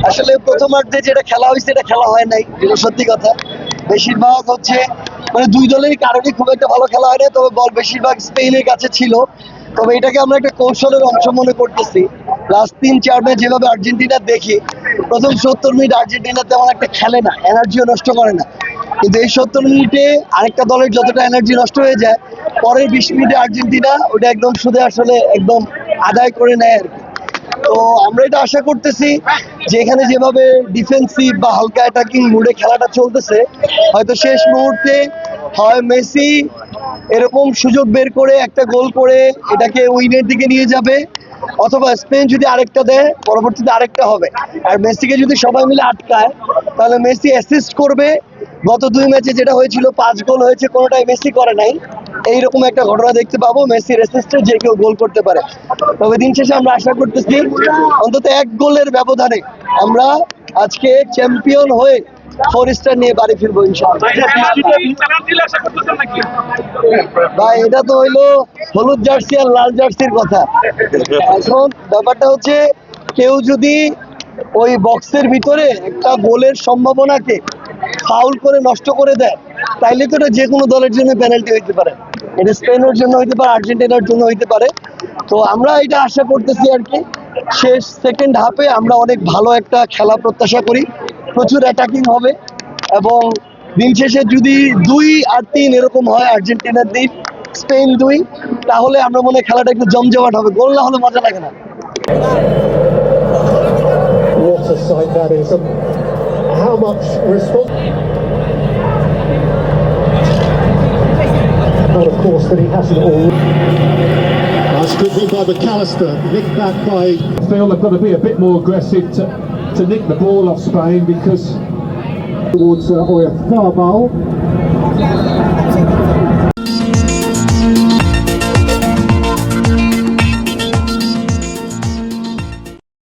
আসলে প্রথমার্ধে যেটা খেলা হয়েছে এটা খেলা হয় নাই, যেটা সত্যি কথা। বেশিরভাগ হচ্ছে মানে দুই দলেরই কারণে খুব একটা ভালো খেলা হয় না, তবে বল বেশিরভাগ স্পেনের কাছে ছিল। তবে এটাকে আমরা একটা কৌশলের অংশ মনে করতেছি। লাস্ট 3-4 ম্যাচ যেভাবে আর্জেন্টিনা দেখি, প্রথম 70 মিনিট আর্জেন্টিনা তেমন একটা খেলে না, এনার্জিও নষ্ট করে না। কিন্তু এই 70 মিনিটে আরেকটা দলের যতটা এনার্জি নষ্ট হয়ে যায়, পরের 20 মিনিটে আর্জেন্টিনা ওটা একদম শুধু আসলে একদম আদায় করে নেয় আর কি। তো আমরা এটা আশা করতেছি যে এখানে যেভাবে ডিফেন্সিভ বা হালকা অ্যাটাকিং মুডে খেলাটা চলতেছে, হয়তো শেষ মুহূর্তে হয় মেসি এরকম সুযোগ বের করে একটা গোল করে এটাকে উইনের দিকে নিয়ে যাবে, অথবা স্পেন যদি আরেকটা দেয় পরবর্তীতে আরেকটা হবে। আর মেসিকে যদি সবাই মিলে আটকায় তাহলে মেসি অ্যাসিস্ট করবে। গত 2 ম্যাচে যেটা হয়েছিল 5 গোল হয়েছে, কোনোটাই মেসি করে নাই। এইরকম একটা ঘটনা দেখতে পাবো, মেসির অ্যাসিস্টে যে কেউ গোল করতে পারে। তবে দিন শেষে আমরা আশা করতেছি অন্তত 1 গোলের ব্যবধানে আমরা আজকে চ্যাম্পিয়ন হয়ে 4 স্টার নিয়ে বাড়ি ফিরবো ইনশাআল্লাহ। ভাই এটা তো হইলো হলুদ জার্সি আর লাল জার্সির কথা। এখন ব্যাপারটা হচ্ছে কেউ যদি ওই বক্সের ভিতরে একটা গোলের সম্ভাবনাকে ফাউল করে নষ্ট করে দেয়, তাইলে তো এটা যে কোনো দলের জন্য পেনাল্টি হইতে পারে। এটা স্পেনের জন্য হইতে পারে, আর্জেন্টিনার জন্য হইতে পারে। তো আমরা এটা আশা করতেছি আর কি, শেষ সেকেন্ড হাফে আমরা অনেক ভালো একটা খেলা প্রত্যাশা করি, প্রচুর অ্যাটাকিং হবে। এবং দিন শেষে যদি 2 আর 3 এরকম হয়, আর্জেন্টিনার 2 স্পেন 2, তাহলে আমরা মনে হয় খেলাটা একটু জমজমাট হবে। গোল না হলে মজা লাগে না। What a sight that is, and how much response. And of course that he hasn't all. That's good run by McAllister, nicked back by. Feel they've got to be a bit more aggressive to nick the ball off Spain, because Towards Oyarzabal.